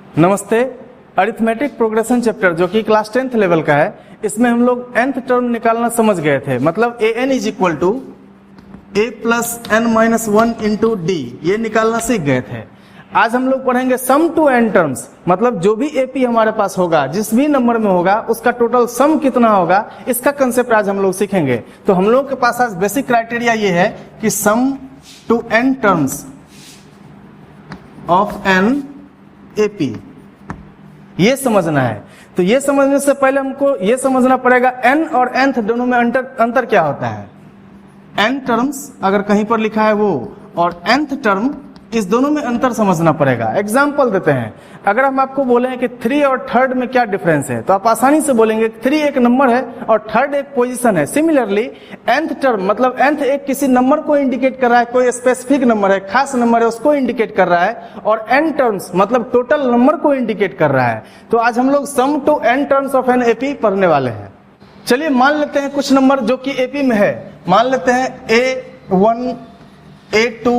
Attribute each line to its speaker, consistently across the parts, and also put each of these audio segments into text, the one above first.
Speaker 1: नमस्ते। Arithmetic progression chapter जो कि क्लास 10th लेवल का है, इसमें हम लोग nth टर्म निकालना समझ गए थे। मतलब a n is equal to a plus n minus 1 into D, ये निकालना सीख गए थे। आज हम लोग पढ़ेंगे सम टू n टर्म्स, मतलब जो भी AP हमारे पास होगा, जिस भी नंबर में होगा, उसका टोटल सम कितना होगा, इसका कंसेप्ट आज हम लोग सीखेंगे। तो हम लोग के पास आज बेसिक क्राइटेरिया ये है कि sum to n terms of n AP, ये समझना है। तो ये समझने से पहले हमको ये समझना पड़ेगा n और nth दोनों में अंतर क्या होता है। n टर्म्स अगर कहीं पर लिखा है वो, और nth टर्म, इस दोनों में अंतर समझना पड़ेगा। एग्जाम्पल देते हैं, अगर हम आपको बोले कि 3 और थर्ड में क्या डिफरेंस है, तो आप आसानी से बोलेंगे 3 एक नंबर है और थर्ड एक पोजीशन है। सिमिलरली nth टर्म मतलब nth एक किसी नंबर को इंडिकेट कर रहा है, कोई स्पेसिफिक नंबर है, खास नंबर है, उसको इंडिकेट कर रहा है, और n टर्म्स मतलब टोटल नंबर को इंडिकेट कर रहा है। तो आज हम लोग sum to n terms of an AP पढ़ने वाले हैं। चलिए मान लेते हैं कुछ नंबर जो कि AP में है। मान लेते हैं A1, A2,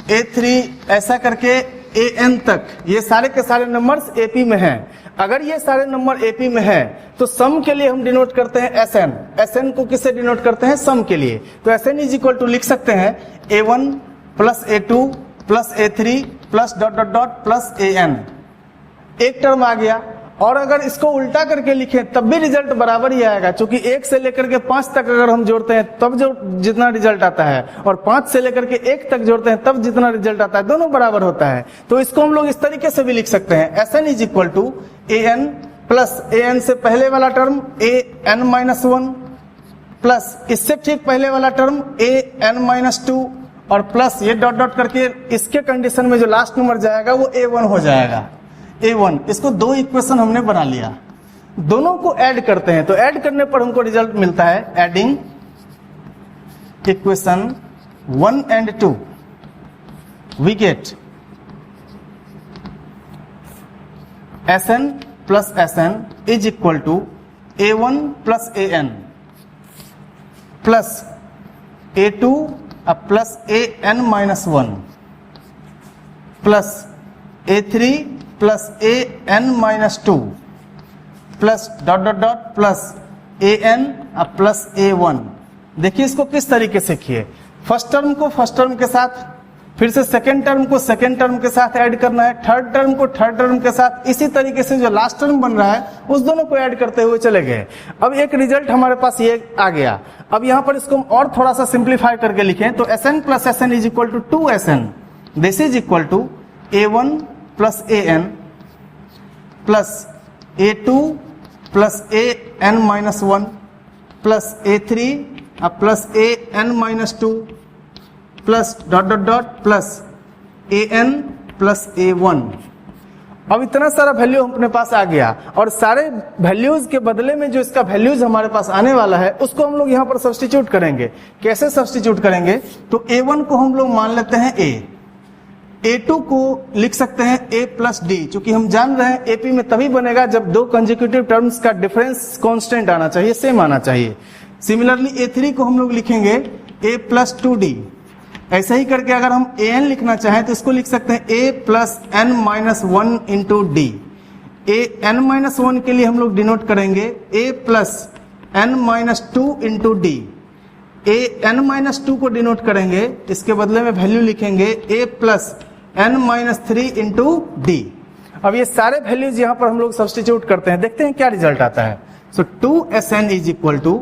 Speaker 1: A3 ऐसा करके AN तक, ये सारे के सारे नंबर्स AP में हैं। अगर ये सारे नंबर AP में हैं तो सम के लिए हम डिनोट करते हैं SN। SN को किससे डिनोट करते हैं? सम के लिए। तो SN इज इक्वल टू लिख सकते हैं A1 plus A2 plus A3 plus dot dot dot plus AN। एक टर्म आ गया। और अगर इसको उल्टा करके लिखें तब भी रिजल्ट बराबर ही आएगा, क्योंकि 1 से लेकर के 5 तक अगर हम जोड़ते हैं तब जो जितना रिजल्ट आता है, और 5 से लेकर के 1 तक जोड़ते हैं तब जितना रिजल्ट आता है, दोनों बराबर होता है। तो इसको हम लोग इस तरीके से भी लिख सकते हैं, SN is equal to AN plus AN से पहले वाला टर्म AN माइनस 1 प्लस इससे ठीक पहले वाला टर्म AN माइनस 2 और प्लस ये डॉट डॉट करके इसके कंडीशन में जो लास्ट नंबर जाएगा वो A1 हो जाएगा। A1, इसको दो इक्वेशन हमने बना लिया, दोनों को ऐड करते हैं तो ऐड करने पर हमको रिजल्ट मिलता है adding equation 1 and 2 we get SN plus SN is equal to A1 plus AN plus A2 plus AN minus 1 plus A3 plus AN minus 2 plus dot dot dot plus AN plus A1। देखिए इसको किस तरीके से किए, first term को first term के साथ, फिर से सेकेंड टर्म को सेकेंड टर्म के साथ ऐड करना है, थर्ड टर्म को थर्ड टर्म के साथ, इसी तरीके से जो लास्ट टर्म बन रहा है उस दोनों को ऐड करते हुए चले गए। अब एक रिजल्ट हमारे पास ये आ गया। अब यहाँ पर इसको हम और थोड़ा सा सिंप्लीफाई करके लिखें तो SN plus SN is equal to 2SN। This is equal to A1 plus AN plus A2 plus AN minus 1 plus A3 plus AN minus 2 plus dot dot dot plus AN plus A1। अब इतना सारा value अपने पास आ गया, और सारे values के बदले में जो इसका वैल्यूज हमारे पास आने वाला है उसको हम लोग यहाँ पर सब्स्टिट्यूट करेंगे। कैसे सब्स्टिट्यूट करेंगे? तो A1 को हम लोग मान लेते हैं A, A2 को लिख सकते हैं A प्लस D, क्योंकि हम जान रहे हैं AP में तभी बनेगा जब दो कंसेक्यूटिव टर्म्स का डिफरेंस कांस्टेंट आना चाहिए, सेम आना चाहिए। सिमिलरली A3 को हम लोग लिखेंगे A प्लस 2D। ऐसा ही करके अगर हम AN लिखना चाहें तो इसको लिख सकते हैं A plus N minus 1 into D। AN minus 1 के लिए हम लोग डिनोट करेंगे A plus N minus 2 into D। AN minus 2 को डिनोट करेंगे, इसके बदले में वैल्यू लिखेंगे A plus N minus 3 into D। अब ये सारे वैल्यूज यहाँ पर हम लोग सब्स्टिट्यूट करते हैं, देखते हैं क्या रिजल्ट आता है। So 2SN is equal to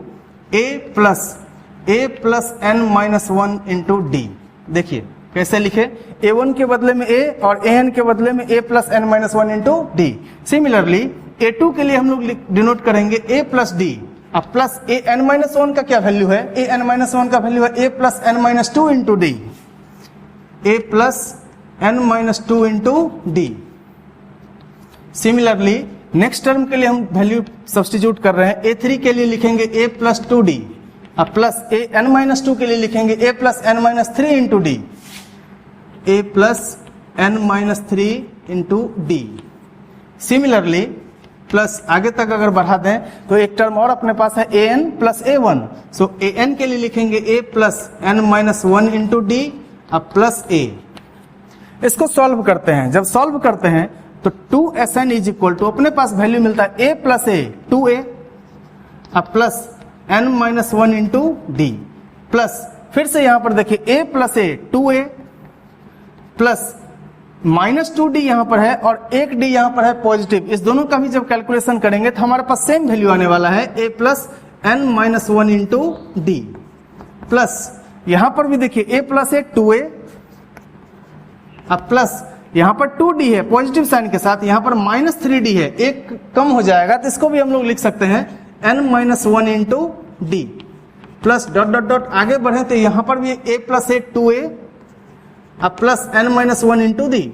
Speaker 1: A plus N minus 1 into D। देखिए कैसे लिखे, A1 के बदले में A और AN के बदले में A plus N minus 1 into D। Similarly A2 के लिए हम लोग डिनोट करेंगे A प्लस D। अब प्लस AN माइनस 1 का क्या वैल्यू है? AN माइनस 1 का वैल्यू है A plus N minus 2 into D। A plus N minus 2 into D। Similarly next term के लिए हम वैल्यू सब्स्टिट्यूट कर रहे हैं। A3 के लिए लिखेंगे A प्लस 2D, अब प्लस AN माइनस 2 के लिए लिखेंगे A plus N minus 3 into D। A plus N minus 3 into D। Similarly plus आगे तक अगर बढ़ा दें तो एक टर्म और अपने पास है AN plus A1। So AN के लिए लिखेंगे A plus N minus 1 into D अब प्लस A। इसको सॉल्व करते हैं, जब सॉल्व करते हैं तो 2SN इज इक्वल टू अपने पास वैल्यू मिलता है a प्लस ए 2a अब plus n minus 1 into D plus फिर से यहां पर देखिए a plus A 2a plus minus 2d यहां पर है और एक d यहां पर है पॉजिटिव। इस दोनों का भी जब कैलकुलेशन करेंगे तो हमारे पास सेम वैल्यू आने वाला है a plus n minus 1 into D plus यहां पर भी देखिए a प्लस ए 2a अब प्लस यहां पर 2d है पॉजिटिव साइन के साथ, यहां पर माइनस 3d है, एक कम हो जाएगा तो इसको भी हम लोग लिख सकते हैं n minus 1 into D plus dot dot dot आगे बढ़े तो यहां पर भी a प्लस ए 2a अब plus n minus 1 into D.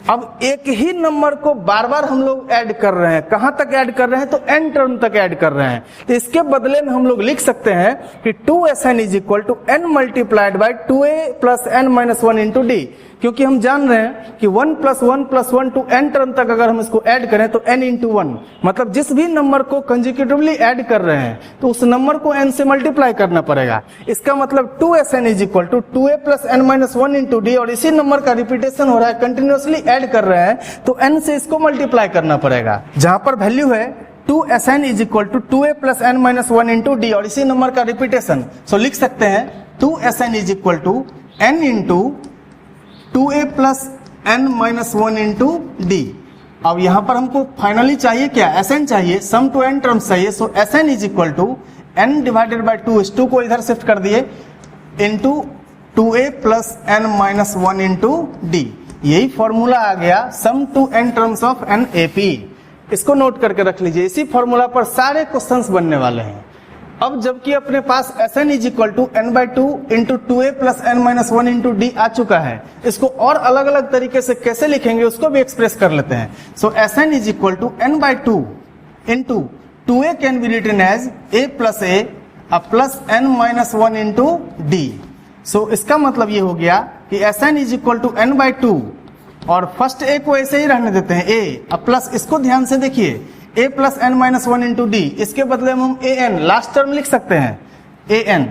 Speaker 1: अब एक ही नंबर को बार बार हम लोग ऐड कर रहे हैं, कहां तक ऐड कर रहे हैं तो n टर्म तक ऐड कर रहे हैं, तो इसके बदले में हम लोग लिख सकते हैं कि 2SN is equal to n multiplied by 2a plus n minus 1 into D, क्योंकि हम जान रहे हैं कि 1 plus 1 plus 1 to n term तक अगर हम इसको ऐड करें तो n इंटू 1, मतलब जिस भी नंबर को कंजिक्यूटिवली ऐड कर रहे हैं तो उस नंबर को n से मल्टीप्लाई करना पड़ेगा। इसका मतलब 2SN is equal to 2a plus n minus 1 into D, और इसी नंबर का रिपीटेशन हो रहा है, कंटिन्यूअसली ऐड कर रहे हैं तो n से इसको मल्टीप्लाई करना पड़ेगा। जहां पर वैल्यू है 2SN is equal to 2a plus n minus 1 into D और इसी नंबर का रिपीटेशन, सो लिख सकते हैं 2SN is equal to n into 2a plus n minus 1 into D. अब यहां पर हमको फाइनली चाहिए क्या, SN चाहिए, सम टू n टर्म्स चाहिए, so SN is equal to n divided by 2, इस 2 को इधर शिफ्ट कर दिए into 2a plus n minus 1 into d. यही फॉर्मूला आ गया sum to n terms of NAP। इसको नोट करके रख लीजिए, इसी फॉर्मूला पर सारे क्वेश्चंस बनने वाले हैं। अब जबकि अपने पास SN is equal to n by 2 into 2a plus n minus 1 into d आ चुका है, इसको और अलग अलग तरीके से कैसे लिखेंगे उसको भी एक्सप्रेस कर लेते हैं। So SN is equal to n by 2 into 2a can be written as a plus a plus n minus 1 into d. So इसका मतलब ये हो गया कि SN is equal to n by 2 और फर्स्ट a को ऐसे ही रहने देते हैं a अब प्लस इसको ध्यान से देखिए a plus n minus 1 into D, इसके बदले में हम an लास्ट टर्म लिख सकते हैं an।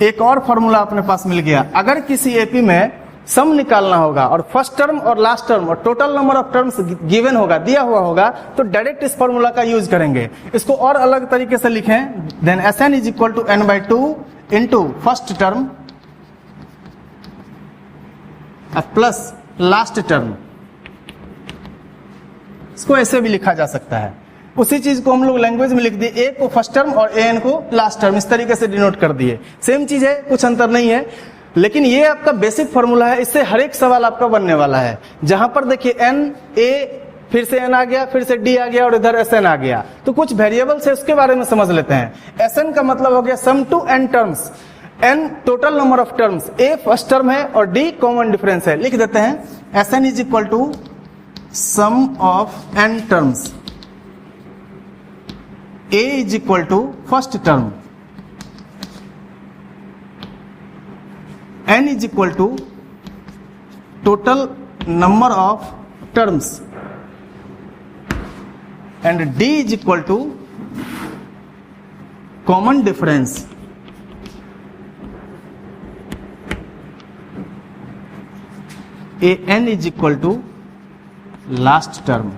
Speaker 1: एक और फॉर्मूला अपने पास मिल गया, अगर किसी एपी में सम निकालना होगा और फर्स्ट टर्म और लास्ट टर्म और total number of terms given होगा, दिया हुआ होगा, तो डायरेक्ट इस फॉर्मूला का यूज करेंगे। इसको और अलग तरीके से लिखें, then SN is equal to n by 2 into first term plus last term, इसको ऐसे भी लिखा जा सकता है। उसी चीज को हम लोग लैंग्वेज में लिख दिए, a को फर्स्ट टर्म और an को लास्ट टर्म, इस तरीके से डिनोट कर दिए। सेम चीज है, कुछ अंतर नहीं है, लेकिन ये आपका बेसिक फॉर्मूला है, इससे हर एक सवाल आपका बनने वाला है। जहां पर देखिए n a फिर से n आ गया, फिर से d आ गया और इधर SN आ गया, तो कुछ वेरिएबल्स है उसके बारे में समझ लेते हैं। SN का मतलब हो गया sum to n terms, n total number of terms, a first term है और d कॉमन डिफरेंस है। लिख देते हैं SN is equal to sum of n terms, a is equal to first term, n is equal to total number of terms and d is equal to common difference. an is equal to last term.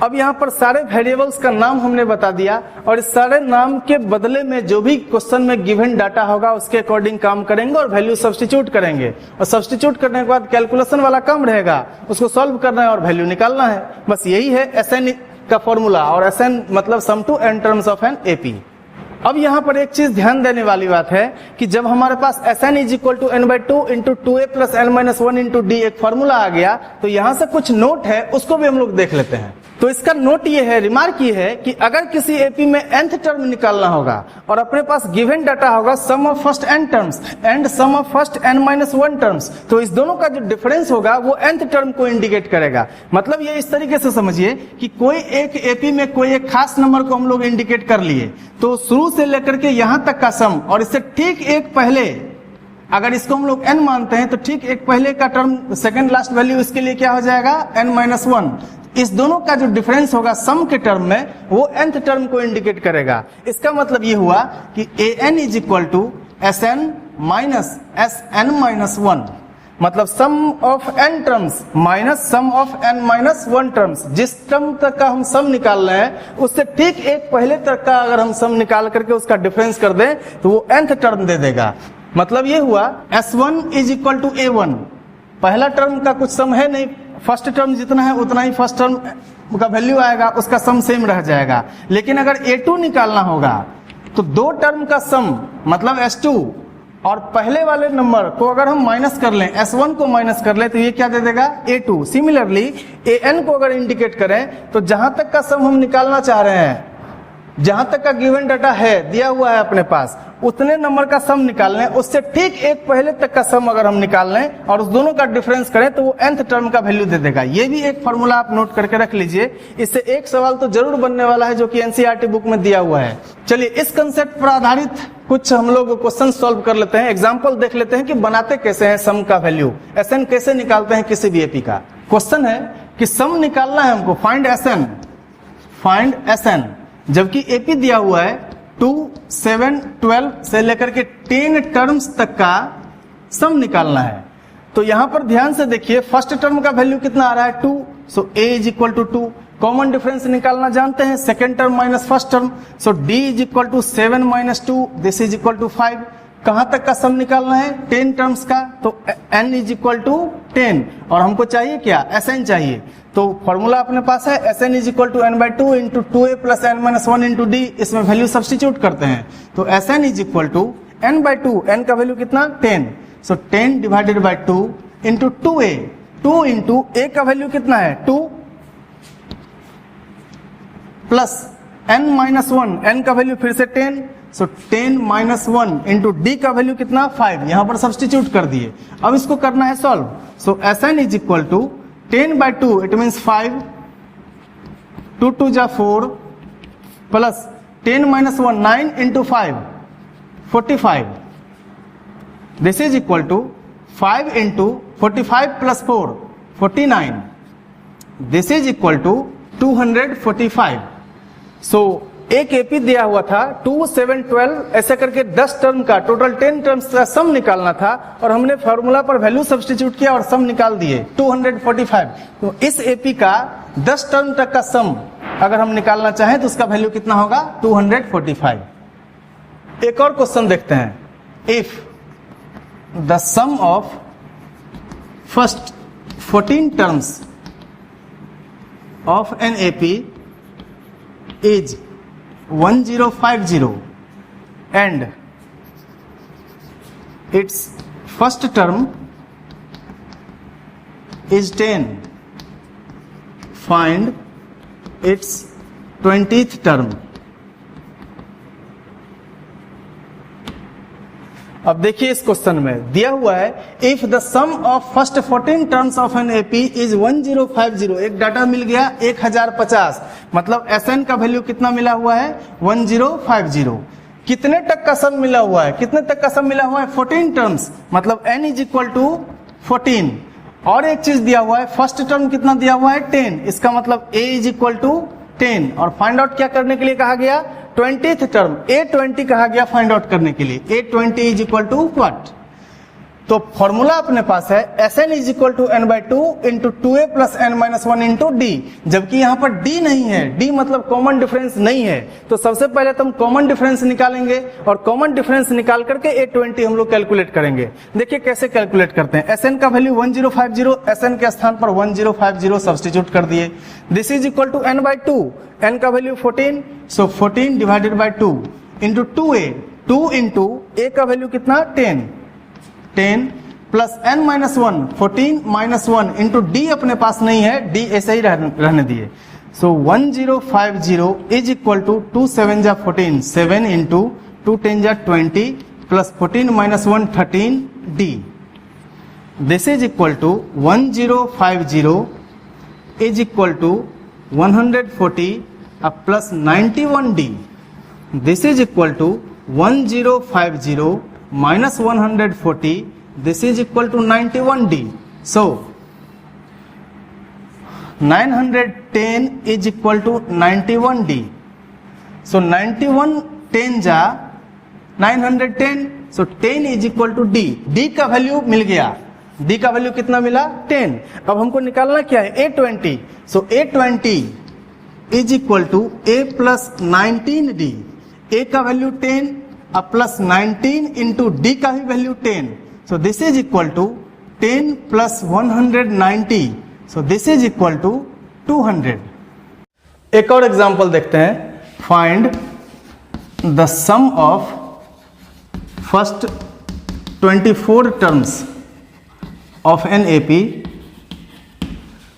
Speaker 1: अब यहां पर सारे variables का नाम हमने बता दिया और इस सारे नाम के बदले में जो भी क्वेश्चन में गिवन डाटा होगा उसके अकॉर्डिंग काम करेंगे और वैल्यू सब्स्टिट्यूट करेंगे, और सब्स्टिट्यूट करने के बाद कैलकुलेशन वाला काम रहेगा, उसको सॉल्व करना है और वैल्यू निकालना है। बस यही है SN का फॉर्मूला, और SN मतलब sum to n terms of an AP। अब यहां पर एक चीज ध्यान देने वाली बात है कि जब हमारे पास SN is equal to n by 2 into 2a plus n minus 1 into D एक फॉर्मूला आ गया, तो यहां से कुछ नोट है उसको भी हम लोग देख लेते हैं। तो इसका नोट ये है, रिमार्क ये है कि अगर किसी एपी में nth टर्म निकालना होगा और अपने पास गिवन डाटा होगा sum of first n terms and sum of first n minus 1 terms, तो इस दोनों का जो डिफरेंस होगा वो nth टर्म को इंडिकेट करेगा। मतलब ये इस तरीके से समझिए कि कोई एक एपी में कोई एक खास नंबर को हम लोग इंडिकेट कर लिए, तो शुरू से लेकर के यहां तक का सम और इससे ठीक एक पहले, अगर इसको हम लोग n मानते हैं तो ठीक एक पहले का टर्म सेकंड लास्ट वैल्यू इसके लिए क्या हो जाएगा n माइनस 1। इस दोनों का जो डिफरेंस होगा सम के टर्म में वो nth टर्म को इंडिकेट करेगा। इसका मतलब ये हुआ कि an is equal to Sn minus Sn minus 1, मतलब sum of n terms minus sum of n minus 1 terms. जिस टर्म तक का हम सम निकाल रहे हैं उससे ठीक एक पहले तक का अगर हम सम निकाल करके उसका डिफरेंस कर दें तो वो nth टर्म दे देगा। मतलब ये हुआ S1 is equal to A1, पहला टर्म का कुछ सम है नहीं, फर्स्ट टर्म जितना है उतना ही फर्स्ट टर्म का वैल्यू आएगा, उसका सम सेम रह जाएगा। लेकिन अगर A2 निकालना होगा तो दो टर्म का सम मतलब S2 और पहले वाले नंबर को अगर हम माइनस कर लें, S1 को माइनस कर लें तो ये क्या दे देगा A2। सिमिलरली AN को अगर इंडिकेट करें तो जहां तक का सम हम निकालना चाह रहे हैं, जहां तक का गिवन डाटा है दिया हुआ है अपने पास, उतने नंबर का सम निकाल लें, उससे ठीक एक पहले तक का सम अगर हम निकाल लें और उस दोनों का डिफरेंस करें तो वो nth टर्म का वैल्यू दे देगा। ये भी एक फॉर्मूला आप नोट करके रख लीजिए, इससे एक सवाल तो जरूर बनने वाला है जो कि एनसीईआरटी बुक में दिया हुआ है। चलिए इस कंसेप्ट पर आधारित कुछ हम लोग क्वेश्चन सॉल्व कर लेते हैं, एग्जाम्पल देख लेते हैं कि बनाते कैसे हैं सम का वैल्यू, Sn कैसे निकालते हैं किसी भी एपी का। क्वेश्चन है कि सम निकालना है हमको, फाइंड Sn, जबकि एपी दिया हुआ है 2, 7, 12 से लेकर के 10 टर्म्स तक का सम निकालना है। तो यहां पर ध्यान से देखिए, फर्स्ट टर्म का वैल्यू कितना आ रहा है 2, so a is equal to 2। Common difference निकालना जानते हैं, second term minus first term, so d is equal to 7 minus 2, this is equal to 5। कहां तक का सम निकालना है 10 टर्म्स का, तो n इज इक्वल टू 10 और हमको चाहिए क्या Sn चाहिए। तो फॉर्मूला अपने पास है Sn is equal to n by 2 into 2a plus n minus 1 into D, इसमें वैल्यू सब्सटीट्यूट करते हैं तो Sn is equal to n by 2, n का वैल्यू कितना 10, so 10 divided by 2 into 2a, 2 into a का वैल्यू कितना है 2 plus n minus 1, n का वैल्यू फिर से 10, सो 10 माइनस 1 इंटू डी का वैल्यू कितना 5, यहां पर सब्सटीट्यूट कर दिए। अब इसको करना है solve, so Sn is equal to 10 by 2 it means 5, 2 2 जा 4 plus 10 minus 1 9 into 5 45, this is equal to 5 into 45 plus 4 49, this is equal to 245। So एक एपी दिया हुआ था 2, 7, 12 ऐसे करके 10 टर्म का टोटल 10 टर्म्स का सम निकालना था और हमने फॉर्मूला पर वैल्यू सब्स्टिट्यूट किया और सम निकाल दिए 245। तो इस एपी का 10 टर्म तक का सम अगर हम निकालना चाहें तो उसका वैल्यू कितना होगा 245। एक और क्वेश्चन देखते हैं, if the sum of first 14 terms of an AP is 1050 and its first term is 10, find its 20th term। अब देखिए इस क्वेश्चन में दिया हुआ है if the sum of first 14 terms of an AP is 1050, एक डाटा मिल गया 1050, मतलब Sn का वैल्यू कितना मिला हुआ है 1050। कितने तक का सम मिला हुआ है, कितने तक का सम मिला हुआ है 14 टर्म्स, मतलब n इज इक्वल टू 14। और एक चीज दिया हुआ है फर्स्ट टर्म कितना दिया हुआ है 10, इसका मतलब a इज इक्वल टू 10 और फाइंड आउट क्या करने के लिए कहा गया 20th टर्म A20 कहा गया फाइंड आउट करने के लिए, A20 is equal to what. तो फॉर्मूला अपने पास है Sn is equal to n by 2 into 2a plus n minus 1 into D, जबकि यहाँ पर d नहीं है, d मतलब कॉमन डिफरेंस नहीं है। तो सबसे पहले तो हम कॉमन डिफरेंस निकालेंगे और कॉमन डिफरेंस निकाल करके A20 हम लोग कैलकुलेट करेंगे। देखिए कैसे कैलकुलेट करते हैं, Sn का वैल्यू 1050, Sn के स्थान पर 1050 सब्स्टिट्यूट कर दिए, this is equal to n by 2, n का value 14, so 14 divided by 2 into 2a, 2 into a का वैल्यू कितना 10 plus n minus 1, 14 minus 1 into D अपने पास नहीं है, डी ऐसे ही रहने दिए। सो 1050 इज इक्वल टू 2 7 जा 14, 7 इंटू 2 10 जा 20 plus 14 minus 1 13 D, this is equal to 1050 is equal to 140 plus 91 D, this is equal to 1050 minus 140, this is equal to 91D. So 910 is equal to 91D. So 91 10 जा 910 so 10 is equal to D. D का value मिल गया, D का value कितना मिला 10। अब हमको निकालना क्या है A20, so A20 is equal to A plus 19D। A का वैल्यू 10 अब प्लस 19 इंटू डी का भी value 10, so this is equal to 10 plus 190, so this is equal to 200। एक और एग्जांपल देखते हैं। Find the sum of first 24 terms of an AP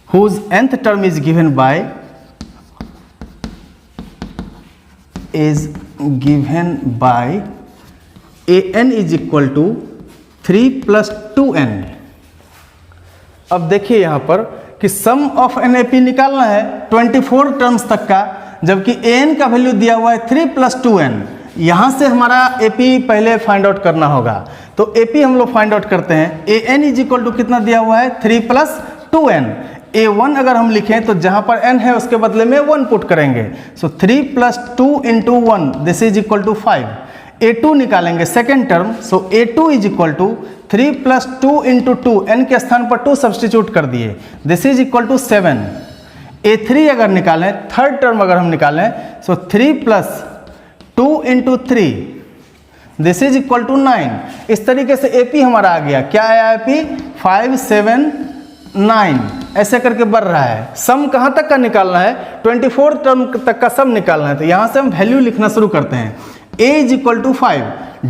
Speaker 1: whose nth term is given by an is equal to 3 plus 2n। अब देखिए यहाँ पर कि सम of an AP निकालना है 24 टर्म्स तक का, जबकि an का वैल्यू दिया हुआ है 3 प्लस 2n। यहाँ से हमारा AP पहले फाइंड आउट करना होगा, तो AP हम लोग फाइंड आउट करते हैं। an इज इक्वल टू कितना दिया हुआ है 3 प्लस 2n। A1 अगर हम लिखें तो जहाँ पर n है उसके बदले में 1 पुट करेंगे, so 3 plus 2 into 1 this is equal to 5। A2 निकालेंगे second term, so A2 is equal to 3 plus 2 into 2, n के स्थान पर 2 सब्सटीट्यूट कर दिए, this is equal to 7। A3 अगर निकालें, थर्ड टर्म अगर हम निकालें, so 3 plus 2 into 3 this is equal to 9। इस तरीके से AP हमारा आ गया। क्या आया AP 5 7 9, ऐसे करके बढ़ रहा है। सम कहाँ तक का निकालना है 24 टर्म तक का सम निकालना है, तो यहाँ से हम वैल्यू लिखना शुरू करते हैं। A is equal to 5,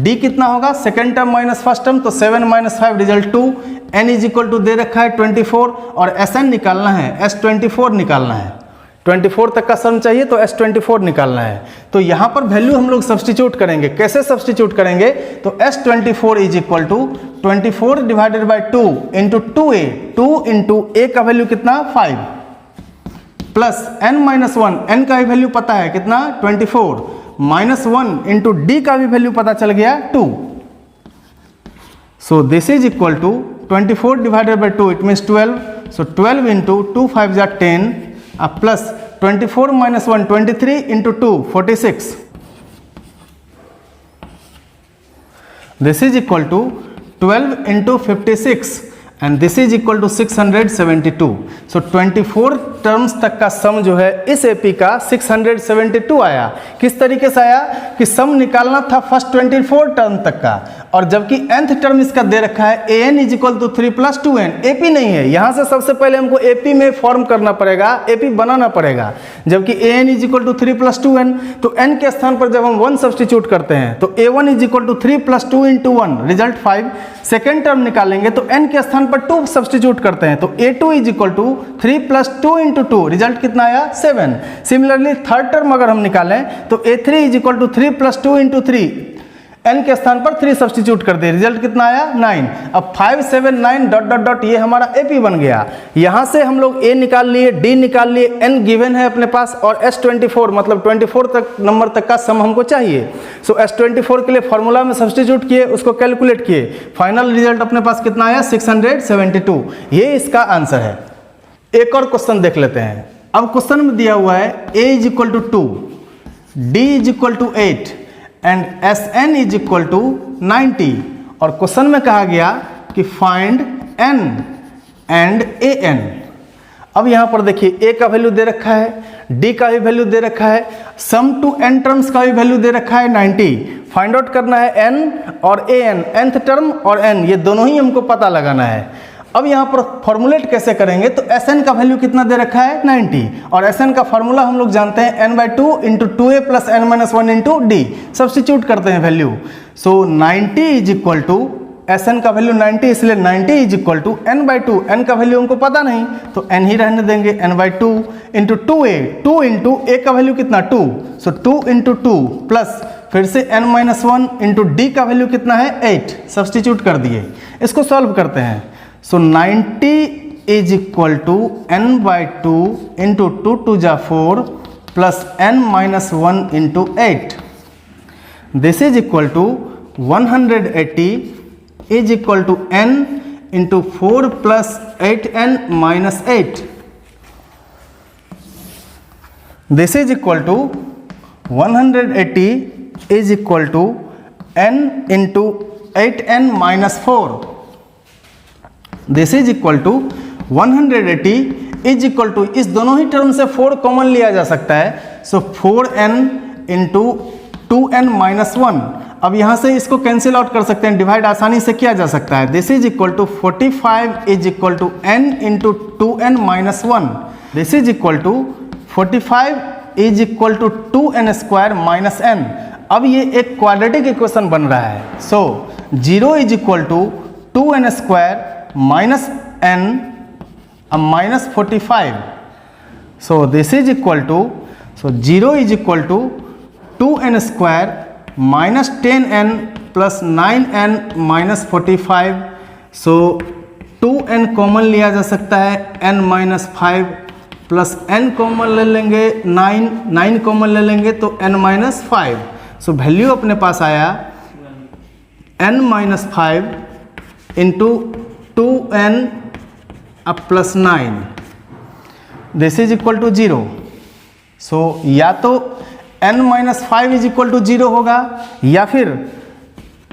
Speaker 1: D कितना होगा second term minus first term, तो 7 minus 5 result 2। N is equal to दे रखा है 24 और SN निकालना है, S24 निकालना है। 24 तक का सम चाहिए तो S24 निकालना है। तो यहाँ पर वैल्यू हम लोग सब्सटीट्यूट करेंगे। कैसे सब्सटीट्यूट करेंगे, तो S24 is equal to 24 divided by 2 into 2A, 2 into A का वैल्यू कितना 5 प्लस n माइनस 1, n का भी वैल्यू पता है कितना 24 माइनस 1 इंटू D का भी वैल्यू पता चल गया 2। So this is equal to 24 divided by 2 it means 12, so 12 into 2 5 जा 10 plus 24 minus 1 23 into 2 46, this is equal to 12 into 56 and this is equal to 672। So 24 terms तक का सम जो है इस AP का 672 आया। किस तरीके से आया कि सम निकालना था फर्स्ट 24 टर्म तक का, और जबकि nth टर्म इसका दे रखा है an is equal to 3 plus 2n। AP नहीं है, यहाँ से सबसे पहले हमको AP में फॉर्म करना पड़ेगा, AP बनाना पड़ेगा। जबकि an is equal to 3 plus 2n, तो n के स्थान पर जब हम 1 सब्सटीट्यूट करते हैं तो A1 is equal to 3 plus 2 into 1 result 5। Second term निकालेंगे तो n के स्थान पर 2 सब्सटीट्यूट करते हैं, तो A2 is equal to 3 plus 2 into 2 result कितना आया 7। सिमिलरली थर्ड टर्म अगर हम निकालें तो A3 is equal to 3 plus 2 into 3, n के स्थान पर 3 सब्सटीट्यूट कर दिए, रिजल्ट कितना आया 9। अब 5 7 9 डॉट डॉट डॉट ये हमारा AP बन गया। यहाँ से हम लोग A निकाल लिए, D निकाल लिए, n गिवन है अपने पास, और S24 मतलब 24 तक नंबर तक का सम हमको चाहिए। सो S24 के लिए फॉर्मूला में सब्सटीट्यूट किए, उसको कैलकुलेट किए, फाइनल रिजल्ट अपने पास कितना आया 672। ये इसका आंसर है। एक और क्वेश्चन देख लेते हैं। अब क्वेश्चन में दिया हुआ है A is equal to 2, D is equal to 8 and SN is equal to 90, और क्वेश्चन में कहा गया कि फाइंड N एंड AN। अब यहाँ पर देखिए A का वैल्यू दे रखा है, D का भी वैल्यू दे रखा है, सम टू n टर्म्स का भी वैल्यू दे रखा है 90। फाइंड आउट करना है N और AN, nth टर्म और n, ये दोनों ही हमको पता लगाना है। अब यहाँ पर फॉर्मुलेट कैसे करेंगे, तो SN का वैल्यू कितना दे रखा है 90, और SN का फॉर्मूला हम लोग जानते हैं n/2 into 2a plus n minus 1 into D। Substitute करते हैं value, so 90 is equal to SN का वैल्यू 90, इसलिए 90 is equal to n/2, n का वैल्यू हमको पता नहीं तो n ही रहने देंगे, n/2 into 2a, 2 into a का वैल्यू कितना 2, सो 2 इंटू 2 प्लस फिर से n माइनस 1 इंटू D का वैल्यू कितना है 8, सब्सटीट्यूट कर दिए। इसको सॉल्व करते हैं, so 90 is equal to n/2 into 2 2 जा 4 plus n minus 1 into 8, this is equal to 180 is equal to n into 4 plus 8n minus 8, this is equal to 180 is equal to n into 8n minus 4, this is equal to 180 is equal to, इस दोनों ही term से 4 common लिया जा सकता है, सो 4n into 2n minus 1। अब यहाँ से इसको कैंसिल आउट कर सकते हैं, डिवाइड आसानी से किया जा सकता है। This is equal to 45 is equal to n into 2n minus 1, this is equal to 45 is equal to 2n square minus n। अब ये एक क्वाड्रेटिक इक्वेशन बन रहा है, so 0 is equal to 2n square minus n minus 45, so this is equal to, so 0 is equal to 2n square minus 10n plus 9n minus 45, so 2n common लिया जा सकता है, n minus 5 plus n common ले लेंगे 9 common ले लेंगे तो n minus 5, so value अपने पास आया n minus 5 into 2n plus 9, this is equal to 0। So या तो n minus 5 is equal to 0 होगा या फिर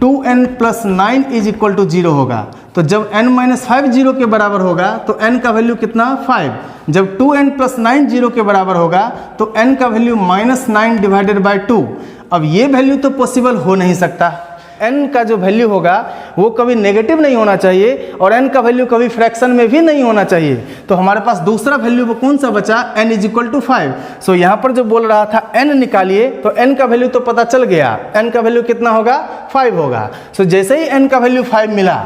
Speaker 1: 2n plus 9 is equal to 0 होगा। तो जब n माइनस 5 0 के बराबर होगा तो n का वैल्यू कितना 5, जब 2n प्लस 9 0 के बराबर होगा तो n का वैल्यू माइनस 9 डिवाइडेड बाई 2। अब ये वैल्यू तो पॉसिबल हो नहीं सकता, n का जो वैल्यू होगा वो कभी नेगेटिव नहीं होना चाहिए और n का वैल्यू कभी फ्रैक्शन में भी नहीं होना चाहिए। तो हमारे पास दूसरा वैल्यू वो कौन सा बचा, n इज इक्वल टू 5। सो यहाँ पर जो बोल रहा था n निकालिए तो n का वैल्यू तो पता चल गया, n का वैल्यू कितना होगा 5 होगा। सो जैसे ही n का वैल्यू 5 मिला,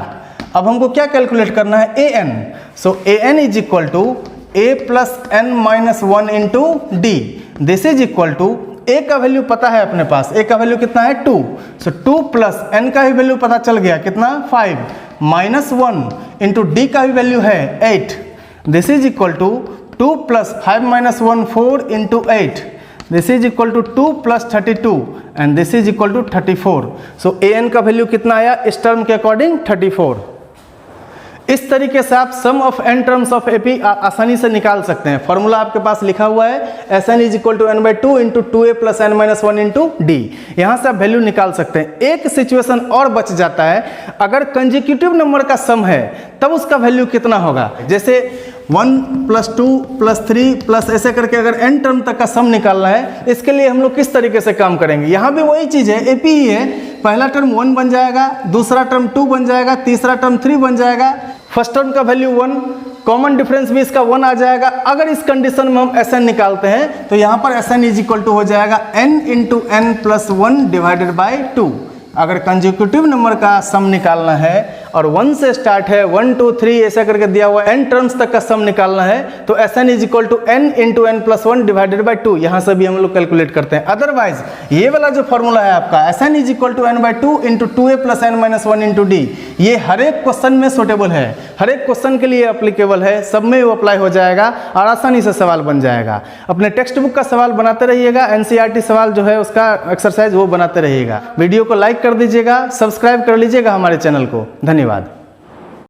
Speaker 1: अब हमको क्या कैलकुलेट करना है, an। So an is equal to a plus n minus 1 into D, this is equal to a का वैल्यू पता है अपने पास, a का वैल्यू कितना है 2, सो 2 प्लस n का भी वैल्यू पता चल गया कितना 5 माइनस 1 इंटू डी का भी वैल्यू है 8, this is equal to 2 plus 5 minus 1 4 into 8, this is equal to 2 plus 32 and this is equal to 34। So an का वैल्यू कितना आया इस टर्म के अकॉर्डिंग 34। इस तरीके से आप sum of n terms of AP आसानी से निकाल सकते हैं। फॉर्मूला आपके पास लिखा हुआ है Sn is equal to n by 2 into 2a plus n minus 1 into D. यहाँ से आप वैल्यू निकाल सकते हैं। एक सिचुएशन और बच जाता है, अगर कंजिक्यूटिव नंबर का सम है तब उसका वैल्यू कितना होगा। जैसे 1 प्लस 2 प्लस 3 प्लस ऐसे करके अगर n टर्म तक का सम निकालना है, इसके लिए हम लोग किस तरीके से काम करेंगे। यहाँ भी वही चीज़ है, AP ही है, पहला टर्म 1 बन जाएगा, दूसरा टर्म 2 बन जाएगा, तीसरा टर्म 3 बन जाएगा, फर्स्ट टर्म का वैल्यू 1, कॉमन डिफरेंस भी इसका 1 आ जाएगा। अगर इस कंडीशन में हम Sn निकालते हैं तो यहाँ पर Sn इज इक्वल टू हो जाएगा n into n plus 1 divided by 2। अगर कंजिक्यूटिव नंबर का सम निकालना है और 1 से स्टार्ट है 1 2 3 ऐसा करके दिया हुआ n टर्म्स तक का सम निकालना है तो Sn is equal to n into n plus 1 divided by 2, यहाँ से भी हम लोग कैलकुलेट करते हैं। अदरवाइज ये वाला जो फॉर्मूला है आपका Sn is equal to n by 2 into 2a plus n minus 1 into D, ये हर एक क्वेश्चन में सुटेबल है, हर एक क्वेश्चन के लिए अप्लीकेबल है, सब में वो अप्लाई हो जाएगा और आसानी से सवाल बन जाएगा। अपने टेक्स्ट बुक का सवाल बनाते रहिएगा, NCERT सवाल जो है उसका एक्सरसाइज वो बनाते रहिएगा। वीडियो को लाइक कर दीजिएगा, सब्सक्राइब कर लीजिएगा हमारे चैनल को। धन्यवाद।